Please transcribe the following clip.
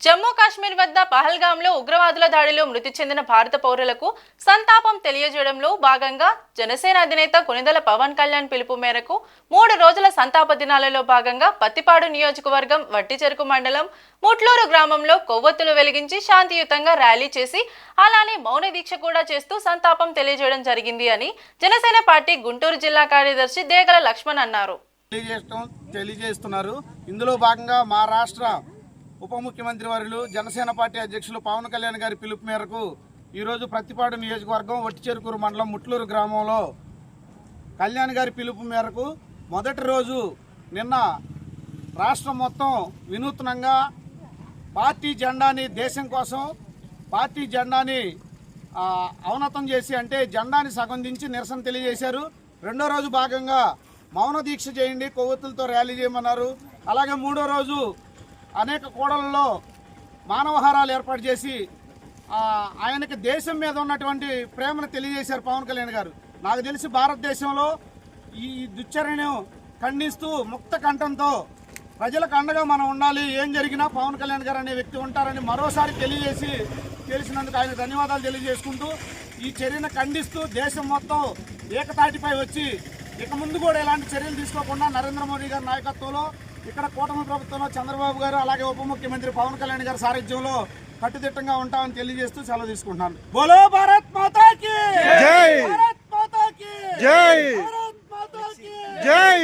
జమ్మూ కాశ్మీర్ వద్ద పహల్గాంలో ఉగ్రవాదుల దాడిలో మృతి చెందిన భారత పౌరులకు సంతాపం తెలియజేయడంలో భాగంగా జనసేన అధినేత కొనిదెల పవన్ కళ్యాణ్ పిలుపు మేరకు 3 రోజుల సంతాప దినాలలో భాగంగా పత్తిపాడు నియోజకవర్గం వట్టిచెరుకు మండలం ముట్లూరు గ్రామంలో కొవ్వొత్తులు వెలిగించి శాంతియుతంగా ర్యాలీ చేసి అలానే మౌన దీక్ష కూడా చేస్తూ సంతాపం తెలియజేయడం జరిగింది అని జనసేన పార్టీ గుంటూరు జిల్లా కార్యదర్శి దేగల లక్ష్మణ్ అన్నారు. తెలియజేస్తున్నారు. ఇందులో భాగంగా మా రాష్ట్ర ఉప ముఖ్యమంత్రి వర్యులు జనసేన పార్టీ అధ్యక్షులు పవన్ కళ్యాణ్ గారి పిలుపు మేరకు ఈరోజు ప్రత్తిపాడు నియోజకవర్గం వట్టిచెరుకూరు మండలం ముట్లూరు గ్రామంలో కళ్యాణ్ గారి పిలుపు మేరకు మొదటి రోజు నిన్న రాష్ట్రం మొత్తం వినూత్నంగా పార్టీ జెండాని దేశం కోసం పార్టీ జెండాని అవనతం చేసి అంటే జెండాని సగం దించి నిరసన తెలియజేశారు. రెండో రోజు భాగంగా మౌన దీక్ష చేయండి, కొవ్వొత్తులతో ర్యాలీ చేయమన్నారు. అలాగే మూడో రోజు అనేక కూడలలో మానవహారాలు ఏర్పాటు చేసి ఆయనకి దేశం మీద ఉన్నటువంటి ప్రేమను తెలియజేశారు పవన్ కళ్యాణ్ గారు. నాకు తెలిసి భారతదేశంలో ఈ దుశ్చర్యను ఖండిస్తూ ముక్త కంఠంతో ప్రజలకు అండగా మనం ఉండాలి, ఏం జరిగినా పవన్ కళ్యాణ్ గారు అనే వ్యక్తి ఉంటారని మరోసారి తెలిసినందుకు ఆయన ధన్యవాదాలు తెలియజేసుకుంటూ ఈ చర్యను ఖండిస్తూ దేశం మొత్తం ఏకతాటిపై వచ్చి ఇక ముందు కూడా ఎలాంటి చర్యలు తీసుకోకుండా నరేంద్ర మోడీ గారి నాయకత్వంలో ఇక్కడ కూటమి ప్రభుత్వంలో చంద్రబాబు గారు అలాగే ఉప ముఖ్యమంత్రి పవన్ కళ్యాణ్ గారి సారథ్యంలో కట్టుదిట్టంగా ఉంటామని తెలియజేస్తూ సెలవు తీసుకుంటున్నాను. బోలో భారత్ మాతా కీ జై, భారత్ మాతా కీ జై, భారత్ మాతా కీ జై.